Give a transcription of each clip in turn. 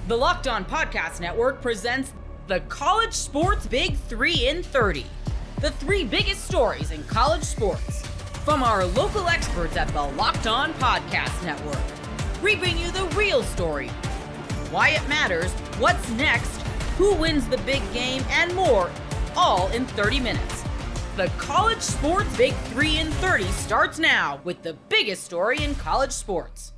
The Locked On Podcast Network presents the College Sports Big 3 in 30. The three biggest stories in college sports. From our local experts at the Locked On Podcast Network. We bring you the real story. Why it matters, what's next, who wins the big game, and more, all in 30 minutes. The College Sports Big 3 in 30 starts now with the biggest story in college sports.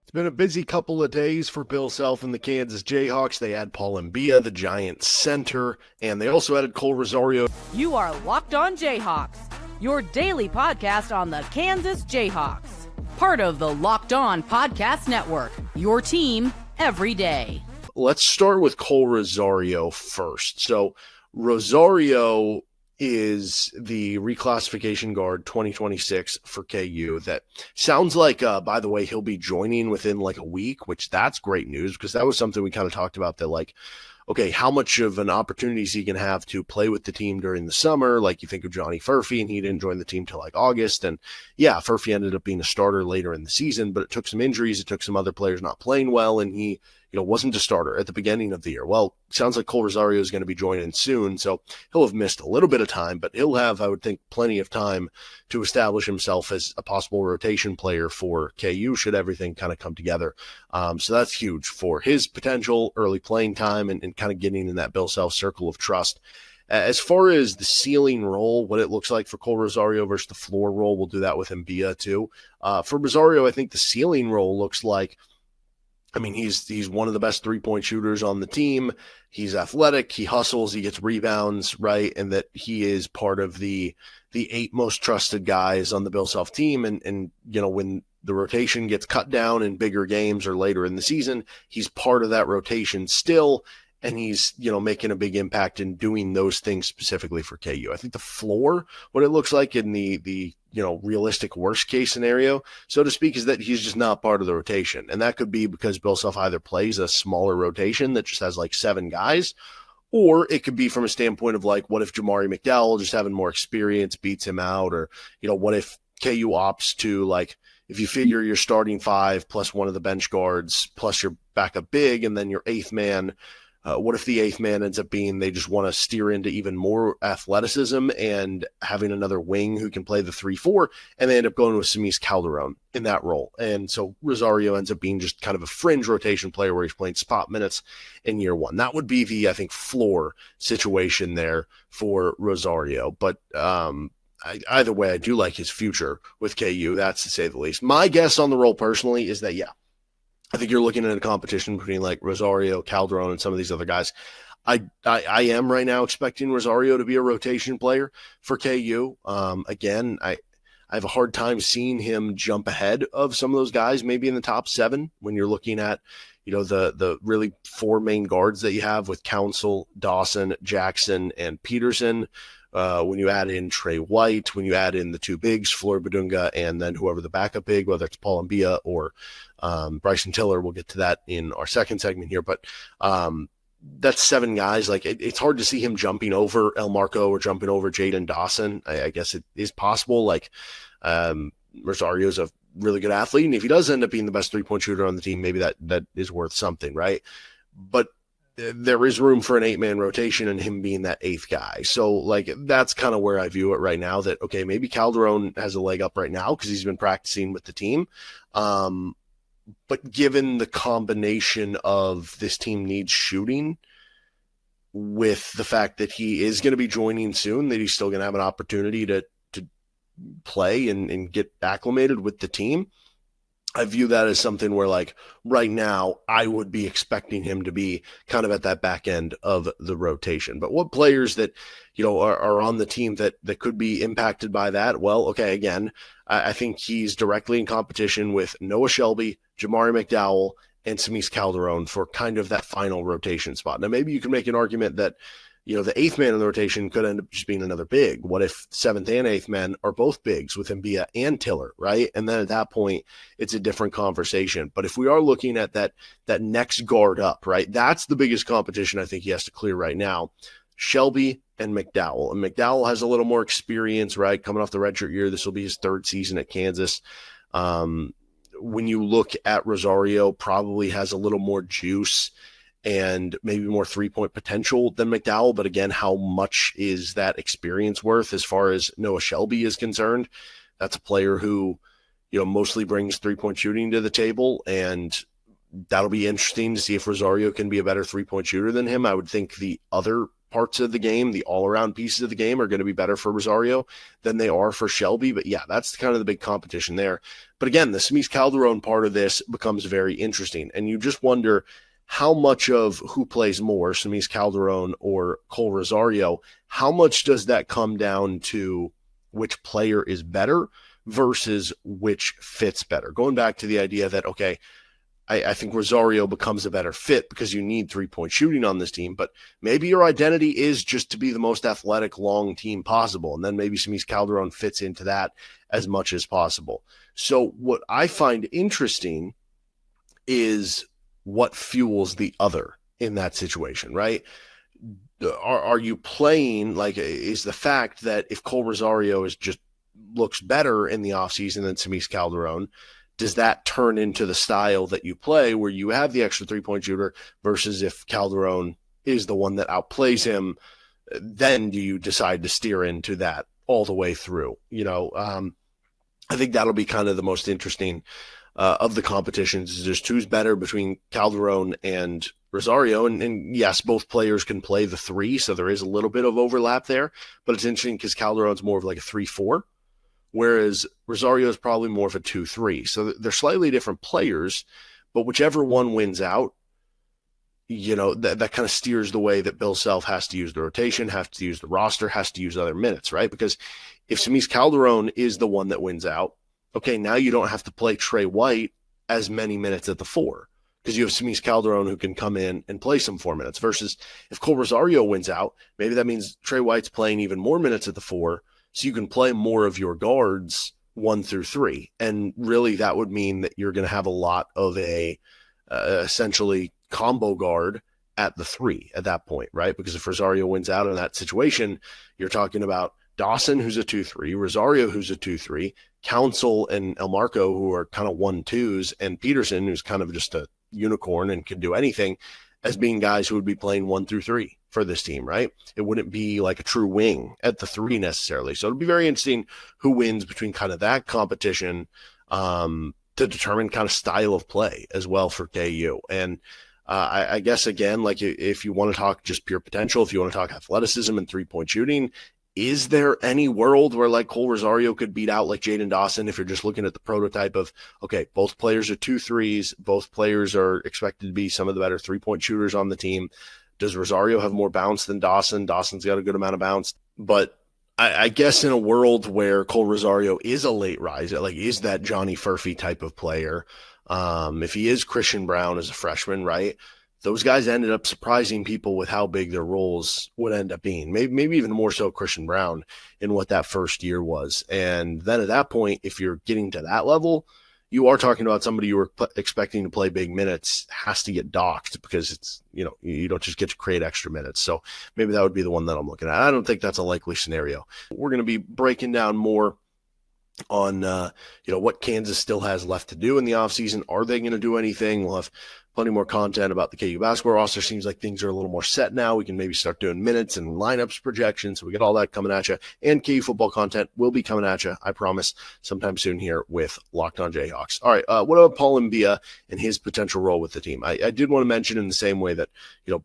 It's been a busy couple of days for Bill Self and the Kansas Jayhawks. They had Paul Mbia, the Giants center, and they also added Cole Rosario. You are Locked On Jayhawks, your daily podcast on the Kansas Jayhawks. Part of the Locked On Podcast Network, your team every day. Let's start with Cole Rosario first. So Rosario is the reclassification guard 2026 for KU. That sounds like, by the way, he'll be joining within like a week, which that's great news because that was something we kind of talked about that like, okay, how much of an opportunity is he going to have to play with the team during the summer? Like you think of Johnny Furphy and he didn't join the team till like August. And yeah, Furphy ended up being a starter later in the season, but it took some injuries. It took some other players not playing well. And he, wasn't a starter at the beginning of the year. Well, sounds like Cole Rosario is going to be joining soon. So he'll have missed a little bit of time, but he'll have, I would think, plenty of time to establish himself as a possible rotation player for KU should everything kind of come together. So that's huge for his potential early playing time and kind of getting in that Bill Self circle of trust. As far as the ceiling role, what it looks like for Cole Rosario versus the floor role, we'll do that with Mbia too. For Rosario, I think the ceiling role looks like, he's one of the best three-point shooters on the team. He's athletic, he hustles, he gets rebounds, right? And that he is part of the 8 most trusted guys on the Bill Self team. And when the rotation gets cut down in bigger games or later in the season, he's part of that rotation still. And he's, making a big impact in doing those things specifically for KU. I think the floor, what it looks like in the realistic worst case scenario, so to speak, is that he's just not part of the rotation. And that could be because Bill Self either plays a smaller rotation that just has like 7 guys, or it could be from a standpoint of like, what if Jamari McDowell, just having more experience, beats him out? Or, what if KU opts to like, if you figure your starting 5 plus one of the bench guards plus your backup big and then your 8th man, what if the 8th man ends up being they just want to steer into even more athleticism and having another wing who can play the 3-4, and they end up going with Samiz Calderon in that role. And so Rosario ends up being just kind of a fringe rotation player where he's playing spot minutes in year 1. That would be the, I think, floor situation there for Rosario. But either way, I do like his future with KU. That's to say the least. My guess on the role personally is that, I think you're looking at a competition between like Rosario, Calderon, and some of these other guys. I am right now expecting Rosario to be a rotation player for KU. Again, I have a hard time seeing him jump ahead of some of those guys, maybe in the top 7 when you're looking at, the really 4 main guards that you have with Council, Dawson, Jackson, and Peterson. When you add in Trey White, when you add in the 2 bigs, Floyd Badunga, and then whoever the backup big, whether it's Paul Mbia or Bryson Tiller, we'll get to that in our second segment here. But that's 7 guys. Like it's hard to see him jumping over El Marco or jumping over Jaden Dawson. I guess it is possible. Like Rosario's a really good athlete, and if he does end up being the best 3-point shooter on the team, maybe that is worth something, right? But there is room for an 8-man rotation and him being that 8th guy. So like, that's kind of where I view it right now, that, okay, maybe Calderon has a leg up right now because he's been practicing with the team. But given the combination of this team needs shooting with the fact that he is going to be joining soon, that he's still going to have an opportunity to play and get acclimated with the team, I view that as something where, like, right now, I would be expecting him to be kind of at that back end of the rotation. But what players that, are on the team that could be impacted by that? Well, okay, again, I think he's directly in competition with Noah Shelby, Jamari McDowell, and Samiz Calderon for kind of that final rotation spot. Now, maybe you can make an argument that, the 8th man in the rotation could end up just being another big. What if 7th and 8th men are both bigs with Mbia and Tiller, right? And then at that point, it's a different conversation. But if we are looking at that next guard up, right, that's the biggest competition I think he has to clear right now. Shelby and McDowell. And McDowell has a little more experience, right? Coming off the redshirt year, this will be his 3rd season at Kansas. when you look at Rosario, probably has a little more juice and maybe more three-point potential than McDowell. But again, how much is that experience worth as far as Noah Shelby is concerned? That's a player who, mostly brings three-point shooting to the table, and that'll be interesting to see if Rosario can be a better three-point shooter than him. I would think the other parts of the game, the all-around pieces of the game, are going to be better for Rosario than they are for Shelby. But yeah, that's kind of the big competition there. But again, the Samiz Calderon part of this becomes very interesting, and you just wonder how much of who plays more, Samiz Calderon or Cole Rosario, how much does that come down to which player is better versus which fits better? Going back to the idea that, okay, I think Rosario becomes a better fit because you need three-point shooting on this team, but maybe your identity is just to be the most athletic, long team possible, and then maybe Samiz Calderon fits into that as much as possible. So what I find interesting is what fuels the other in that situation, right? Are you playing, like, is the fact that if Cole Rosario looks better in the offseason than Samiz Calderon, does that turn into the style that you play where you have the extra three-point shooter versus if Calderon is the one that outplays him, then do you decide to steer into that all the way through? I think that'll be kind of the most interesting of the competitions, is just who's better between Calderon and Rosario. And yes, both players can play the three, so there is a little bit of overlap there, but it's interesting because Calderon's more of like a 3-4. Whereas Rosario is probably more of a 2-3. So they're slightly different players, but whichever one wins out, that kind of steers the way that Bill Self has to use the rotation, has to use the roster, has to use other minutes, right? Because if Samiz Calderon is the one that wins out, okay, now you don't have to play Trey White as many minutes at the 4 because you have Samiz Calderon who can come in and play some 4 minutes, versus if Cole Rosario wins out, maybe that means Trey White's playing even more minutes at the 4, so you can play more of your guards 1 through 3. And really that would mean that you're going to have a lot of a essentially combo guard at the 3 at that point, right? Because if Rosario wins out in that situation, you're talking about Dawson, who's a 2-3, Rosario, who's a 2-3, Council and Elmarco, who are kind of 1-2s, and Peterson, who's kind of just a unicorn and can do anything, as being guys who would be playing 1 through 3 for this team, right? It wouldn't be like a true wing at the 3 necessarily. So it'll be very interesting who wins between kind of that competition to determine kind of style of play as well for KU. And I guess, again, like if you want to talk just pure potential, if you want to talk athleticism and three-point shooting, is there any world where like Cole Rosario could beat out like Jaden Dawson if you're just looking at the prototype of, okay, both players are 2-3s, both players are expected to be some of the better three-point shooters on the team? Does Rosario have more bounce than Dawson? Dawson's got a good amount of bounce. But I guess in a world where Cole Rosario is a late riser, like is that Johnny Furphy type of player, if he is Christian Braun as a freshman, right? Those guys ended up surprising people with how big their roles would end up being. Maybe even more so Christian Braun in what that first year was. And then at that point, if you're getting to that level, you are talking about somebody you were expecting to play big minutes has to get docked because it's, you don't just get to create extra minutes. So maybe that would be the one that I'm looking at. I don't think that's a likely scenario. We're going to be breaking down more on, what Kansas still has left to do in the offseason. Are they going to do anything? We'll have plenty more content about the KU basketball roster. Seems like things are a little more set now. We can maybe start doing minutes and lineups projections. So we get all that coming at you. And KU football content will be coming at you, I promise, sometime soon here with Locked On Jayhawks. All right, what about Paul Mbia and his potential role with the team? I did want to mention, in the same way that,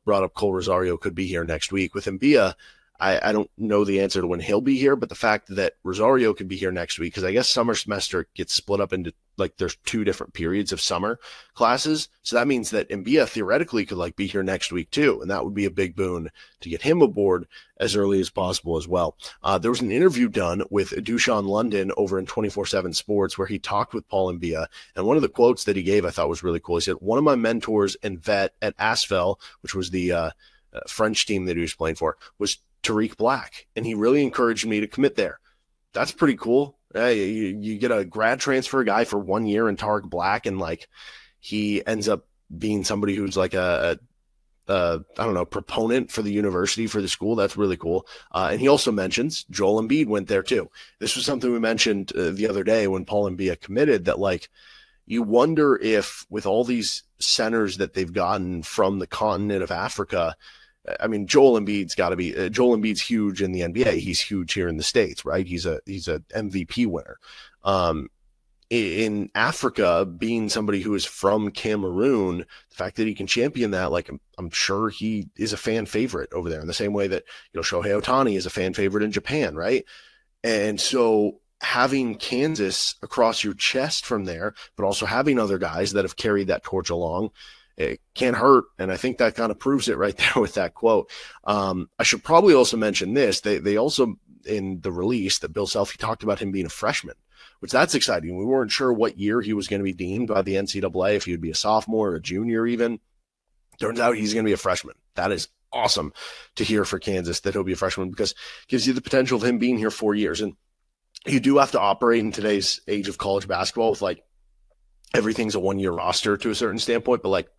brought up Cole Rosario could be here next week. With Mbia, I don't know the answer to when he'll be here, but the fact that Rosario could be here next week, because I guess summer semester gets split up into, there's 2 different periods of summer classes. So that means that Mbia theoretically could be here next week too. And that would be a big boon to get him aboard as early as possible as well. There was an interview done with Dushan London over in 24/7 Sports where he talked with Paul Mbia. And one of the quotes that he gave I thought was really cool. He said, one of my mentors and vet at Asvel, which was the French team that he was playing for, was Tariq Black, and he really encouraged me to commit there. That's pretty cool. You get a grad transfer guy for 1 year in Tariq Black, and he ends up being somebody who's a proponent for the university, for the school. That's really cool. And he also mentions Joel Embiid went there too. This was something we mentioned the other day when Paul Mbia committed, that you wonder if with all these centers that they've gotten from the continent of Africa, I mean, Joel Embiid's huge in the NBA. He's huge here in the States, right? He's a MVP winner. In Africa, being somebody who is from Cameroon, the fact that he can champion that, like, I'm sure he is a fan favorite over there in the same way that, Shohei Ohtani is a fan favorite in Japan, right? And so having Kansas across your chest from there, but also having other guys that have carried that torch along, it can't hurt. And I think that kind of proves it right there with that quote. I should probably also mention this. They also, in the release that Bill Self, he talked about him being a freshman, which that's exciting. We weren't sure what year he was going to be deemed by the NCAA, if he would be a sophomore or a junior even. Turns out he's going to be a freshman. That is awesome to hear for Kansas that he'll be a freshman, because it gives you the potential of him being here 4 years. And you do have to operate in today's age of college basketball with, like, everything's a 1 year roster to a certain standpoint. But, like,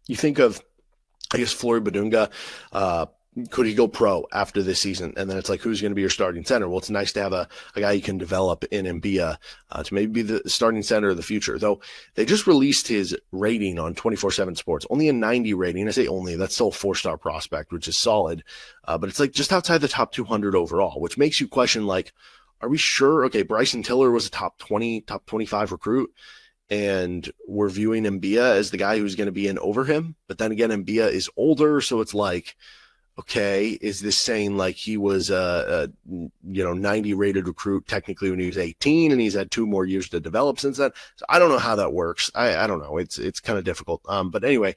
you think of, I guess, Flory Badunga, could he go pro after this season? And then it's like, who's going to be your starting center? Well, it's nice to have a guy you can develop in Mbia to maybe be the starting center of the future. Though they just released his rating on 24/7 Sports, only a 90 rating. I say only, that's still a 4-star prospect, which is solid. But it's like just outside the top 200 overall, which makes you question, like, are we sure? Okay, Bryson Tiller was a top 20, top 25 recruit, and we're viewing Mbia as the guy who's going to be in over him. But then again, Mbia is older, so it's like, okay, is this saying like he was a 90 rated recruit technically when he was 18, and he's had 2 more years to develop since then? So I don't know how that works. I don't know. It's kind of difficult. But anyway,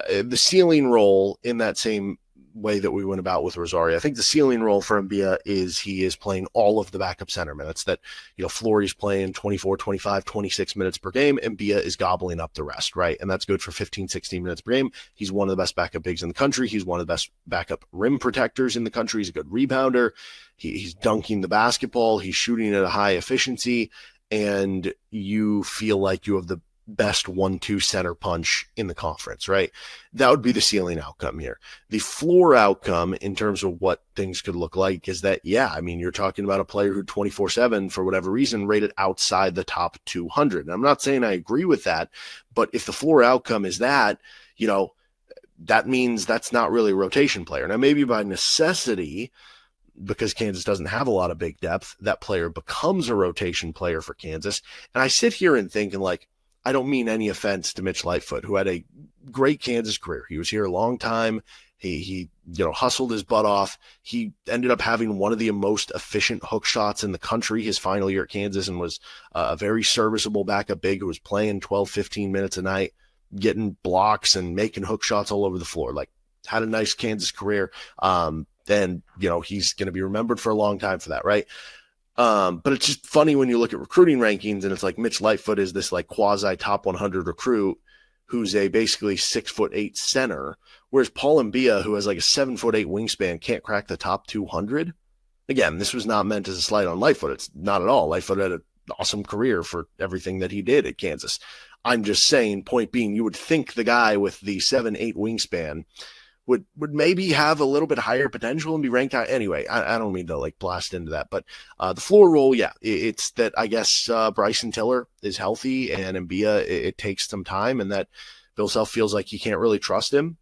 the ceiling role in that same way that we went about with Rosario, I think the ceiling role for Mbia is he is playing all of the backup center minutes. That, Flory's playing 24, 25, 26 minutes per game. Mbia is gobbling up the rest, right? And that's good for 15, 16 minutes per game. He's one of the best backup bigs in the country. He's one of the best backup rim protectors in the country. He's a good rebounder. He's dunking the basketball. He's shooting at a high efficiency. And you feel like you have the best 1-2 center punch in the conference, right? That would be the ceiling outcome here. The floor outcome in terms of what things could look like is that, you're talking about a player who 24/7, for whatever reason, rated outside the top 200. And I'm not saying I agree with that, but if the floor outcome is that, that means that's not really a rotation player. Now, maybe by necessity, because Kansas doesn't have a lot of big depth, that player becomes a rotation player for Kansas. And I sit here and think, and like, I don't mean any offense to Mitch Lightfoot, who had a great Kansas career. He was here a long time. He hustled his butt off. He ended up having one of the most efficient hook shots in the country his final year at Kansas, and was a very serviceable backup big who was playing 12, 15 minutes a night, getting blocks and making hook shots all over the floor. Like, had a nice Kansas career. Then, he's going to be remembered for a long time for that, right? But it's just funny when you look at recruiting rankings, and it's like Mitch Lightfoot is this like quasi top 100 recruit who's a basically 6'8" center, whereas Paul Mbia, who has like a 7'8" wingspan, can't crack the top 200. Again, this was not meant as a slight on Lightfoot. It's not at all. Lightfoot had an awesome career for everything that he did at Kansas. I'm just saying, point being, you would think the guy with the 7'8" wingspan would maybe have a little bit higher potential and be ranked out. Anyway, I don't mean to like blast into that, but the floor role, it's that I guess Bryson Tiller is healthy, and Mbia, it takes some time, and that Bill Self feels like he can't really trust him,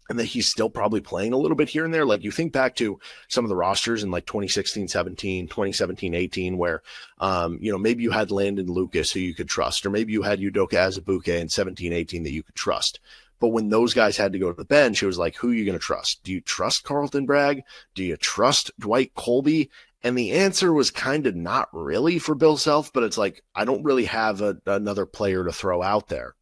and that he's still probably playing a little bit here and there. Like, you think back to some of the rosters in like 2016-17, 2017-18, where, maybe you had Landon Lucas who you could trust, or maybe you had Udoka Azubuike in 17-18 that you could trust. But when those guys had to go to the bench, it was like, who are you going to trust? Do you trust Carlton Bragg? Do you trust Dwight Colby? And the answer was kind of not really for Bill Self, but it's like, I don't really have another player to throw out there,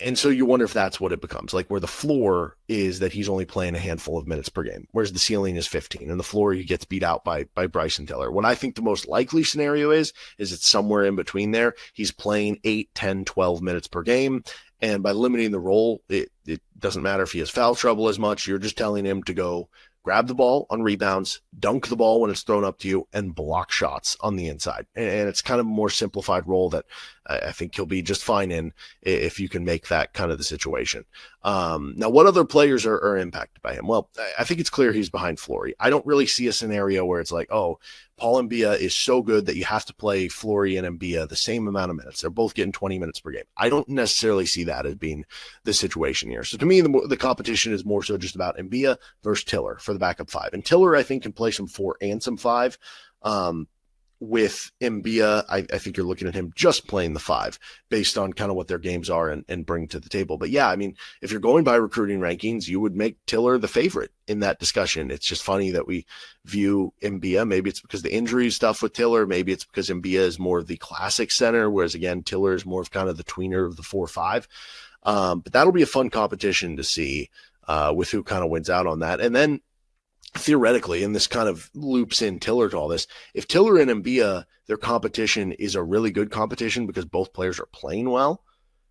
And so you wonder if that's what it becomes, like, where the floor is that he's only playing a handful of minutes per game, whereas the ceiling is 15, and the floor he gets beat out by Bryson Tiller. What I think the most likely scenario is it's somewhere in between there. He's playing 8, 10, 12 minutes per game, and by limiting the role, it doesn't matter if he has foul trouble as much. You're just telling him to go grab the ball on rebounds, dunk the ball when it's thrown up to you, and block shots on the inside. And it's kind of a more simplified role that I think he'll be just fine in if you can make that kind of the situation. Now, what other players are impacted by him? Well, I think it's clear he's behind Fleury. I don't really see a scenario where it's like, oh, Paul Mbia is so good that you have to play Fleury and Mbia the same amount of minutes. They're both getting 20 minutes per game. I don't necessarily see that as being the situation here. So to me, the competition is more so just about Mbia versus Tiller for the backup 5. And Tiller, I think, can play some 4 and some 5. With Mbia, I think you're looking at him just playing the 5 based on kind of what their games are and bring to the table. But yeah, I mean, if you're going by recruiting rankings, you would make Tiller the favorite in that discussion. It's just funny that we view Mbia. Maybe it's because the injury stuff with Tiller. Maybe it's because Mbia is more of the classic center, whereas again, Tiller is more of kind of the tweener of the 4-5. But that'll be a fun competition to see with who kind of wins out on that. And then theoretically, and this kind of loops in Tiller to all this, if Tiller and Mbia, their competition is a really good competition because both players are playing well,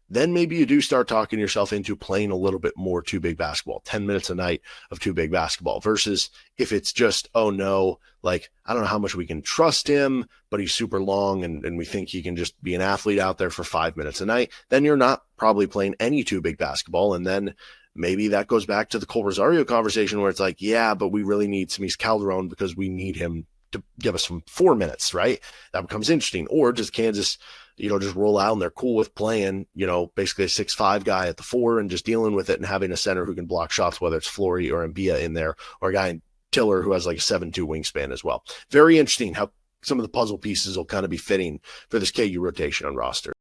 then maybe you do start talking yourself into playing a little bit more 2-big basketball, 10 minutes a night of 2-big basketball, versus if it's just, oh no, like, I don't know how much we can trust him, but he's super long and we think he can just be an athlete out there for 5 minutes a night, then you're not probably playing any 2-big basketball. And then maybe that goes back to the Cole Rosario conversation where it's like, yeah, but we really need Samiz Calderon because we need him to give us some 4 minutes, right? That becomes interesting. Or does Kansas, just roll out and they're cool with playing, basically a 6'5" guy at the 4 and just dealing with it and having a center who can block shots, whether it's Fleury or Mbia in there, or a guy in Tiller who has like a 7'2" wingspan as well. Very interesting how some of the puzzle pieces will kind of be fitting for this KU rotation on roster.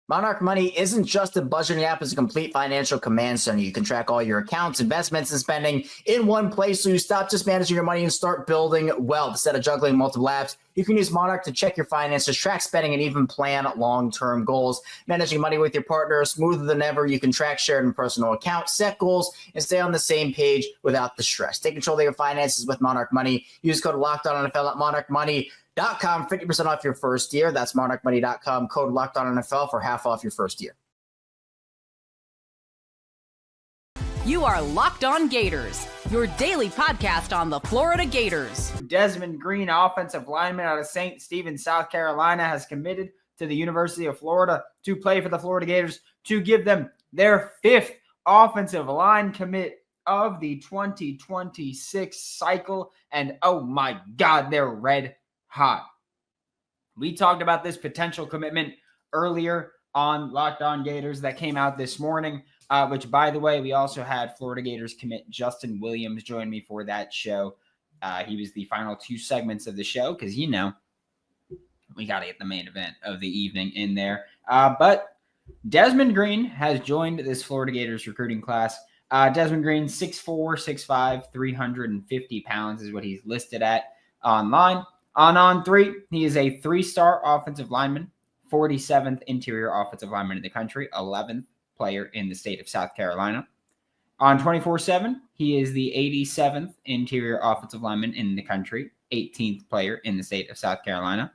Monarch Money isn't just a budgeting app, it's a complete financial command center. You can track all your accounts, investments, and spending in one place, so you stop just managing your money and start building wealth. Instead of juggling multiple apps, you can use Monarch to check your finances, track spending, and even plan long-term goals. Managing money with your partner is smoother than ever. You can track shared and personal accounts, set goals, and stay on the same page without the stress. Take control of your finances with Monarch Money. Use code LOCKEDONNFL at monarchmoney.com, 50% off your first year. That's monarchmoney.com, code LOCKEDONNFL for half off your first year. You are Locked On Gators, your daily podcast on the Florida Gators. Desmond Green, offensive lineman out of St. Stephen, South Carolina, has committed to the University of Florida to play for the Florida Gators to give them their 5th offensive line commit of the 2026 cycle. And oh my God, they're red hot. We talked about this potential commitment earlier on Locked On Gators that came out this morning, which, by the way, we also had Florida Gators commit Justin Williams join me for that show. He was the final 2 segments of the show because, we got to get the main event of the evening in there. But Desmond Green has joined this Florida Gators recruiting class. Desmond Green, 6'4", 6'5", 350 pounds is what he's listed at online. On 3, he is a 3-star offensive lineman, 47th interior offensive lineman in the country, 11th player in the state of South Carolina. On 24/7, he is the 87th interior offensive lineman in the country, 18th player in the state of South Carolina.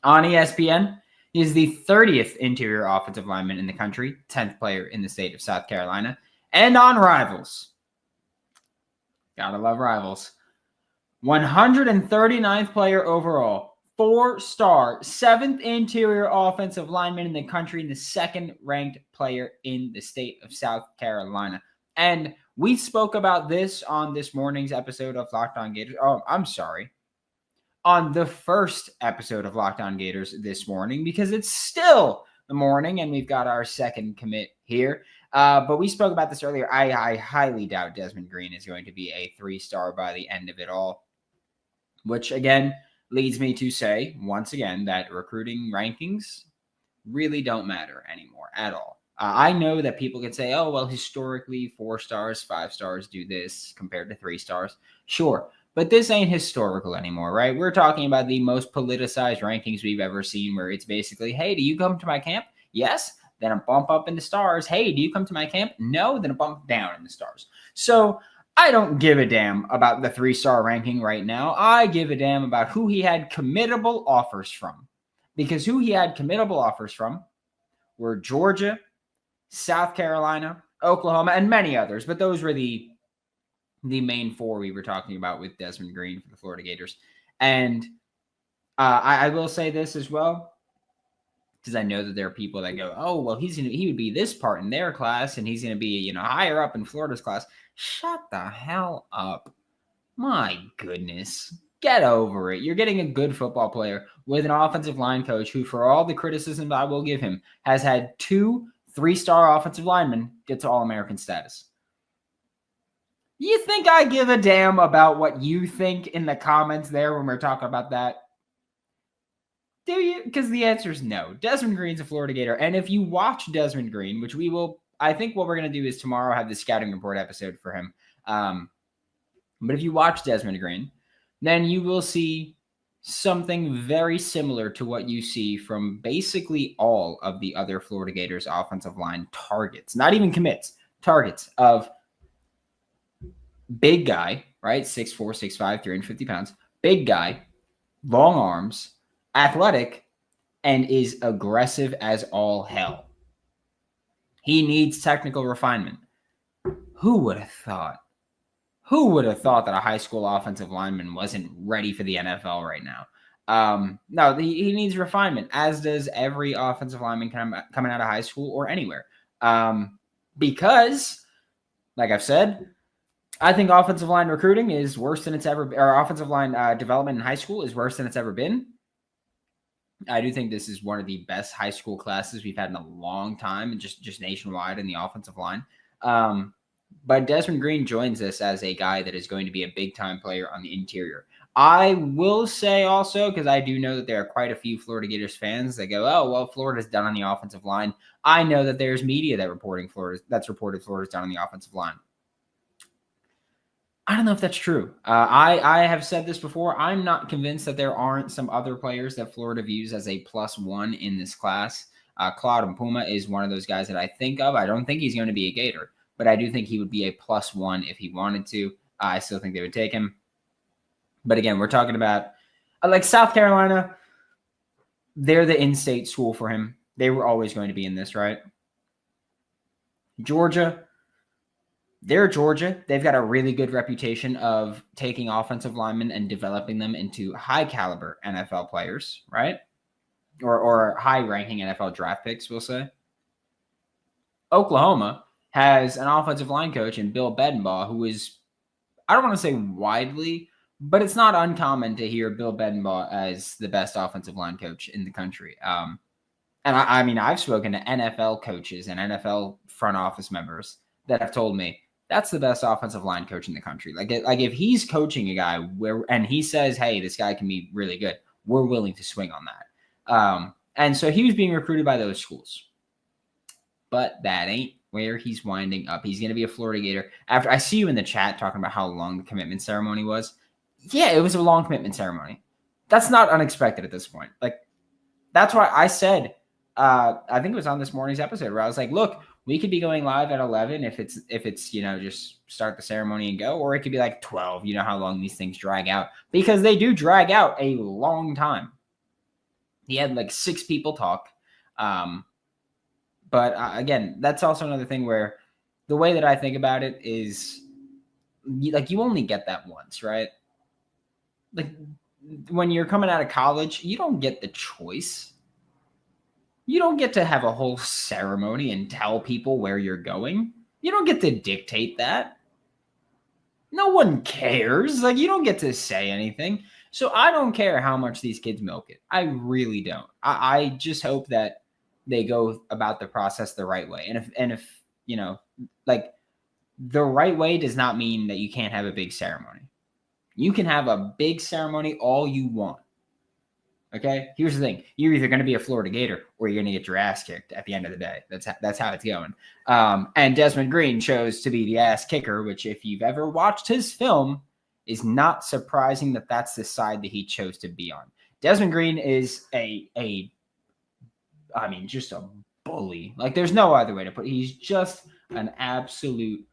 On ESPN, he is the 30th interior offensive lineman in the country, 10th player in the state of South Carolina. And on Rivals, gotta love Rivals, 139th player overall, 4-star, 7th interior offensive lineman in the country, and the 2nd-ranked player in the state of South Carolina. And we spoke about this on this morning's episode of Locked On Gators. Oh, I'm sorry. On the first episode of Locked On Gators this morning, because it's still the morning and we've got our 2nd commit here. But we spoke about this earlier. I highly doubt Desmond Green is going to be a 3-star by the end of it all. Which, again, leads me to say, once again, that recruiting rankings really don't matter anymore at all. I know that people can say, oh, well, historically, 4 stars, 5 stars do this compared to 3 stars. Sure, but this ain't historical anymore, right? We're talking about the most politicized rankings we've ever seen, where it's basically, hey, do you come to my camp? Yes, then a bump up in the stars. Hey, do you come to my camp? No, then a bump down in the stars. So I don't give a damn about the 3-star ranking right now. I give a damn about who he had committable offers from. Because who he had committable offers from were Georgia, South Carolina, Oklahoma, and many others. But those were the main 4 we were talking about with Desmond Green for the Florida Gators. And I will say this as well, because I know that there are people that go, oh, well, he would be this part in their class, and he's going to be, higher up in Florida's class. Shut the hell up. My goodness. Get over it. You're getting a good football player with an offensive line coach who, for all the criticism I will give him, has had 2 3-star offensive linemen get to All-American status. You think I give a damn about what you think in the comments there when we're talking about that? Do you? Because the answer is no. Desmond Green's a Florida Gator. And if you watch Desmond Green, which we will, I think what we're going to do is tomorrow have the scouting report episode for him. But if you watch Desmond Green, then you will see something very similar to what you see from basically all of the other Florida Gators offensive line targets, not even commits, targets of big guy, right? 6'4", 6'5", 350 pounds, big guy, long arms, athletic, and is aggressive as all hell. He needs technical refinement. Who would have thought? Who would have thought that a high school offensive lineman wasn't ready for the NFL right now? No, he needs refinement, as does every offensive lineman coming out of high school or anywhere. Because, like I've said, I think offensive line recruiting is worse than it's ever been, or offensive line development in high school is worse than it's ever been. I do think this is one of the best high school classes we've had in a long time, and just nationwide in the offensive line. But Desmond Green joins us as a guy that is going to be a big-time player on the interior. I will say also, because I do know that there are quite a few Florida Gators fans that go, oh, well, Florida's done on the offensive line. I know that there's media that's reported Florida's done on the offensive line. I don't know if that's true. I have said this before. I'm not convinced that there aren't some other players that Florida views as a +1 in this class. Claude Mpuma is one of those guys that I think of. I don't think he's going to be a Gator, but I do think he would be a +1 if he wanted to. I still think they would take him. But again, we're talking about like South Carolina. They're the in-state school for him. They were always going to be in this, right? Georgia. They're Georgia. They've got a really good reputation of taking offensive linemen and developing them into high-caliber NFL players, right? Or high-ranking NFL draft picks, we'll say. Oklahoma has an offensive line coach in Bill Bedenbaugh, who is, I don't want to say widely, but it's not uncommon to hear Bill Bedenbaugh as the best offensive line coach in the country. And I mean, I've spoken to NFL coaches and NFL front office members that have told me, that's the best offensive line coach in the country. Like if he's coaching a guy and he says, hey, this guy can be really good, we're willing to swing on that. And so he was being recruited by those schools. But that ain't where he's winding up. He's going to be a Florida Gator. After I see you in the chat talking about how long the commitment ceremony was. Yeah, it was a long commitment ceremony. That's not unexpected at this point. Like, that's why I said, I think it was on this morning's episode where I was like, look, we could be going live at 11 if it's just start the ceremony and go, or it could be like 12. You know how long these things drag out, because they do drag out a long time. He had like 6 people talk. But again, that's also another thing where the way that I think about it is you only get that once, right? Like when you're coming out of college, you don't get the choice. You don't get to have a whole ceremony and tell people where you're going. You don't get to dictate that. No one cares. Like, you don't get to say anything. So I don't care how much these kids milk it. I really don't. I just hope that they go about the process the right way. And if like the right way does not mean that you can't have a big ceremony. You can have a big ceremony all you want. Okay, here's the thing: you're either going to be a Florida Gator or you're going to get your ass kicked at the end of the day. That's how it's going. And Desmond Green chose to be the ass kicker, which, if you've ever watched his film, is not surprising that that's the side that he chose to be on. Desmond Green is just a bully. Like, there's no other way to put it. He's just an absolute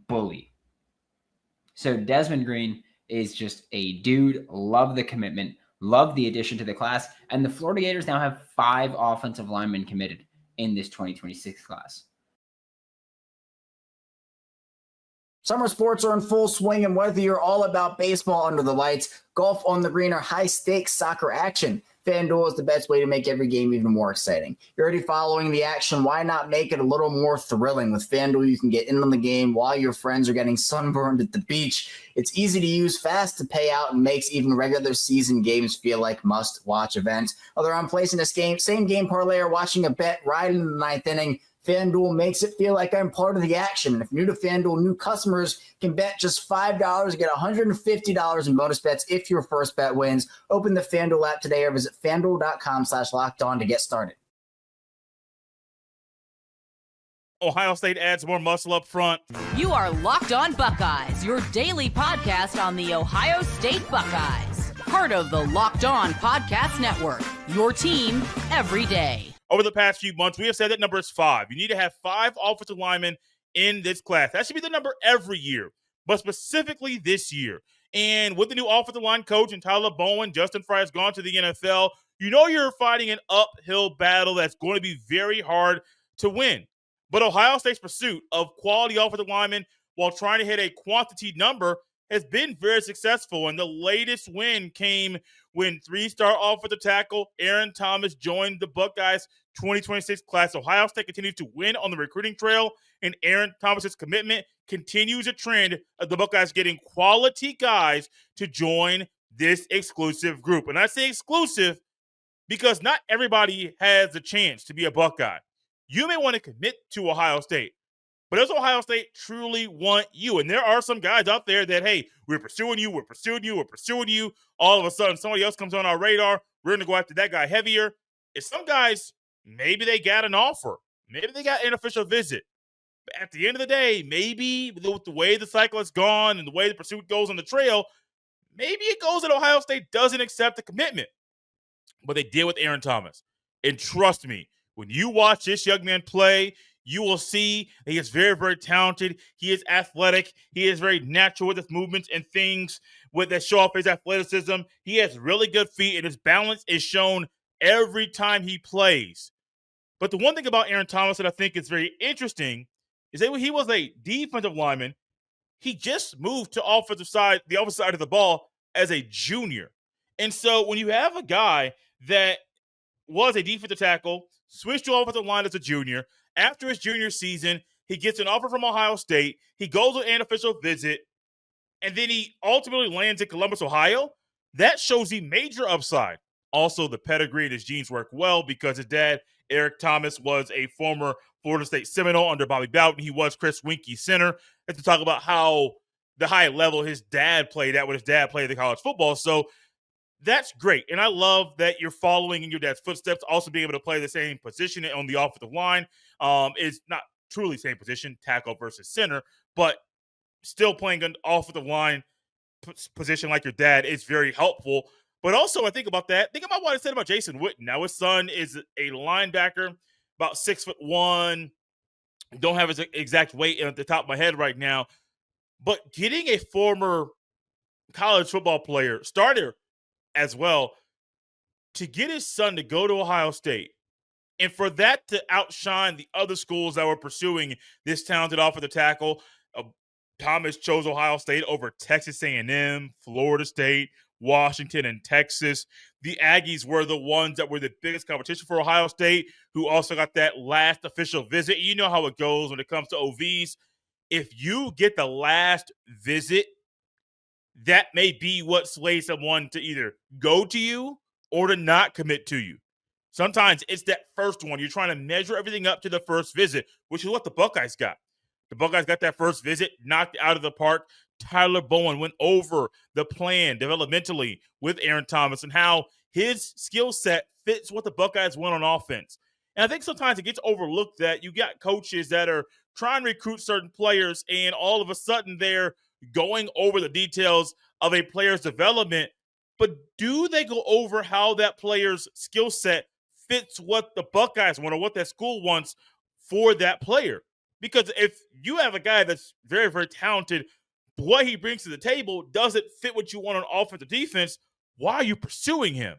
bully. So Desmond Green is just a dude. Love the commitment. Love the addition to the class. And the Florida Gators now have 5 offensive linemen committed in this 2026 class. Summer sports are in full swing, and whether you're all about baseball under the lights, golf on the green, or high-stakes soccer action, FanDuel is the best way to make every game even more exciting. You're already following the action. Why not make it a little more thrilling? With FanDuel, you can get in on the game while your friends are getting sunburned at the beach. It's easy to use, fast to pay out, and makes even regular season games feel like must-watch events. Whether I'm placing a same-game parlay or watching a bet right in the ninth inning, FanDuel makes it feel like I'm part of the action. And if new to FanDuel, new customers can bet just $5 and get $150 in bonus bets if your first bet wins. Open the FanDuel app today or visit FanDuel.com/lockedon to get started. Ohio State adds more muscle up front. You are Locked On Buckeyes, your daily podcast on the Ohio State Buckeyes. Part of the Locked On Podcast Network, your team every day. Over the past few months, we have said that number is 5. You need to have 5 offensive linemen in this class. That should be the number every year, but specifically this year. And with the new offensive line coach and Tyler Bowen, Justin Frye has gone to the NFL. You know you're fighting an uphill battle that's going to be very hard to win. But Ohio State's pursuit of quality offensive linemen while trying to hit a quantity number has been very successful. And the latest win came when 3-star offensive tackle Aaron Thomas joined the Buckeyes 2026 class. Ohio State continues to win on the recruiting trail, and Aaron Thomas's commitment continues a trend of the Buckeyes getting quality guys to join this exclusive group. And I say exclusive because not everybody has the chance to be a Buckeye. You may want to commit to Ohio State, but does Ohio State truly want you? And there are some guys out there that, hey, we're pursuing you. All of a sudden, somebody else comes on our radar. We're going to go after that guy heavier. If some guys, maybe they got an offer. Maybe they got an official visit. But at the end of the day, maybe with the way the cycle has gone and the way the pursuit goes on the trail, maybe it goes that Ohio State doesn't accept the commitment. But they did with Aaron Thomas. And trust me, when you watch this young man play, you will see he is very, very talented. He is athletic. He is very natural with his movements and things that show off his athleticism. He has really good feet, and his balance is shown every time he plays. But the one thing about Aaron Thomas that I think is very interesting is that when he was a defensive lineman, he just moved to the offensive side of the ball as a junior. And so when you have a guy that was a defensive tackle, switched to offensive line as a junior, after his junior season, he gets an offer from Ohio State. He goes on an official visit, and then he ultimately lands in Columbus, Ohio. That shows the major upside. Also, the pedigree and his genes work well because his dad, Eric Thomas, was a former Florida State Seminole under Bobby Bowden. He was Chris Winke's center. And to talk about how the high level his dad played at when his dad played the college football. So that's great. And I love that you're following in your dad's footsteps, also being able to play the same position on the offensive line. Is not truly same position, tackle versus center, but still playing an offensive line position like your dad is very helpful. But also, I think about what I said about Jason Witten. Now, his son is a linebacker, about 6'1". Don't have his exact weight at the top of my head right now. But getting a former college football player, starter as well, to get his son to go to Ohio State, and for that to outshine the other schools that were pursuing this talented offensive tackle, Thomas chose Ohio State over Texas A&M, Florida State, Washington, and Texas. The Aggies were the ones that were the biggest competition for Ohio State, who also got that last official visit. You know how it goes when it comes to OVs. If you get the last visit, that may be what sways someone to either go to you or to not commit to you. Sometimes it's that first one. You're trying to measure everything up to the first visit, which is what the Buckeyes got. The Buckeyes got that first visit, knocked out of the park. Tyler Bowen went over the plan developmentally with Aaron Thomas and how his skill set fits what the Buckeyes want on offense. And I think sometimes it gets overlooked that you got coaches that are trying to recruit certain players, and all of a sudden they're going over the details of a player's development, but do they go over how that player's skill set fits what the Buckeyes want or what that school wants for that player? Because if you have a guy that's very, very talented, what he brings to the table doesn't fit what you want on offense or defense, why are you pursuing him?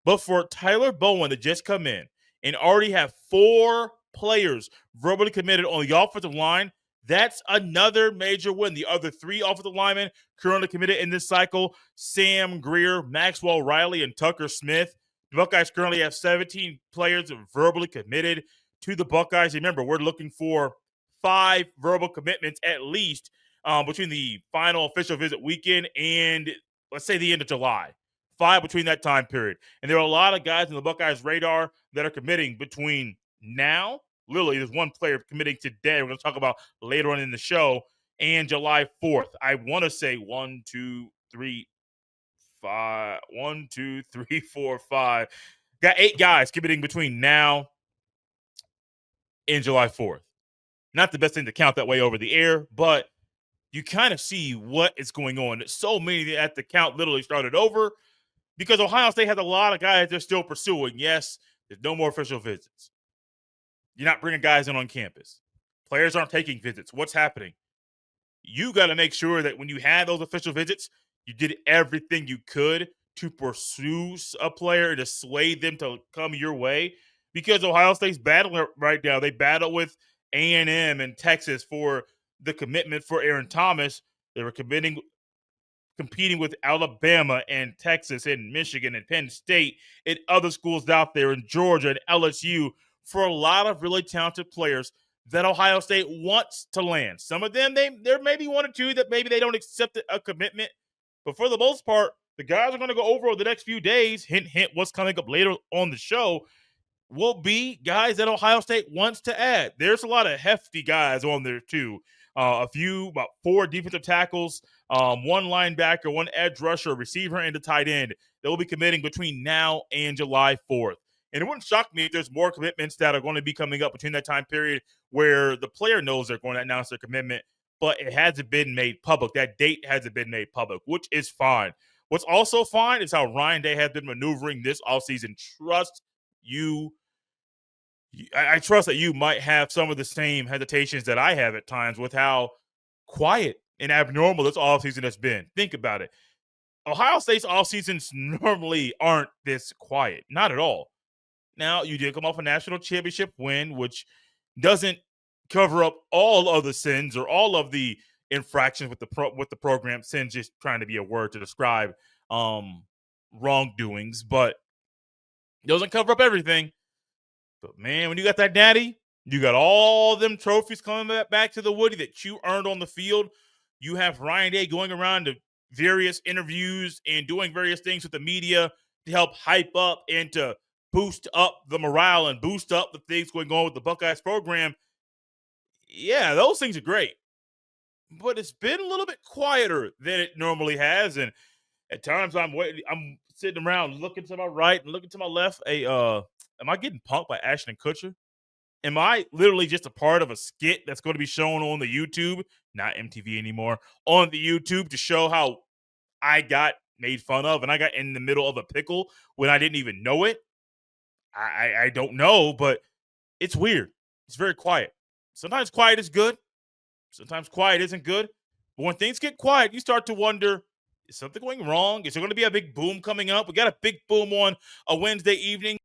But for Tyler Bowen to just come in and already have 4 players verbally committed on the offensive line, That's another major win. The other 3 offensive linemen currently committed in this cycle, Sam Greer, Maxwell Riley, and Tucker Smith. The Buckeyes currently have 17 players verbally committed to the Buckeyes. Remember, we're looking for 5 verbal commitments at least between the final official visit weekend and, let's say, the end of July. 5 between that time period. And there are a lot of guys on the Buckeyes' radar that are committing between now. Literally, there's one player committing today. We're going to talk about later on in the show, and July 4th. I want to say 1, 2, 3, 5. 1, 2, 3, 4, 5. Got 8 guys committing between now and July 4th. Not the best thing to count that way over the air, but you kind of see what is going on. So many that the count literally started over because Ohio State has a lot of guys they're still pursuing. Yes, there's no more official visits. You're not bringing guys in on campus. Players aren't taking visits. What's happening? You got to make sure that when you had those official visits, you did everything you could to pursue a player and to sway them to come your way, because Ohio State's battling right now. They battle with A&M and Texas for the commitment for Aaron Thomas. They were competing with Alabama and Texas and Michigan and Penn State and other schools out there in Georgia and LSU for a lot of really talented players that Ohio State wants to land. Some of them, there may be 1 or 2 that maybe they don't accept a commitment. But for the most part, the guys are going to go over the next few days. Hint, hint, what's coming up later on the show will be guys that Ohio State wants to add. There's a lot of hefty guys on there too. About 4 defensive tackles, 1 linebacker, 1 edge rusher, a receiver, and a tight end. They will be committing between now and July 4th. And it wouldn't shock me if there's more commitments that are going to be coming up between that time period where the player knows they're going to announce their commitment, but it hasn't been made public. That date hasn't been made public, which is fine. What's also fine is how Ryan Day has been maneuvering this offseason. I trust that you might have some of the same hesitations that I have at times with how quiet and abnormal this offseason has been. Think about it. Ohio State's offseasons normally aren't this quiet. Not at all. Now, you did come off a national championship win, which doesn't cover up all of the sins or all of the infractions with the program. Sins just trying to be a word to describe wrongdoings, but it doesn't cover up everything. But, man, when you got that daddy, you got all them trophies coming back to the Woody that you earned on the field. You have Ryan Day going around to various interviews and doing various things with the media to help hype up and to boost up the morale and boost up the things going on with the Buckeyes program. Yeah, those things are great. But it's been a little bit quieter than it normally has. And at times I'm sitting around looking to my right and looking to my left. Hey, am I getting punked by Ashton Kutcher? Am I literally just a part of a skit that's going to be shown on the YouTube, not MTV anymore, on the YouTube to show how I got made fun of and I got in the middle of a pickle when I didn't even know it? I don't know, but it's weird. It's very quiet. Sometimes quiet is good. Sometimes quiet isn't good. But when things get quiet, you start to wonder, is something going wrong? Is there going to be a big boom coming up? We got a big boom on a Wednesday evening.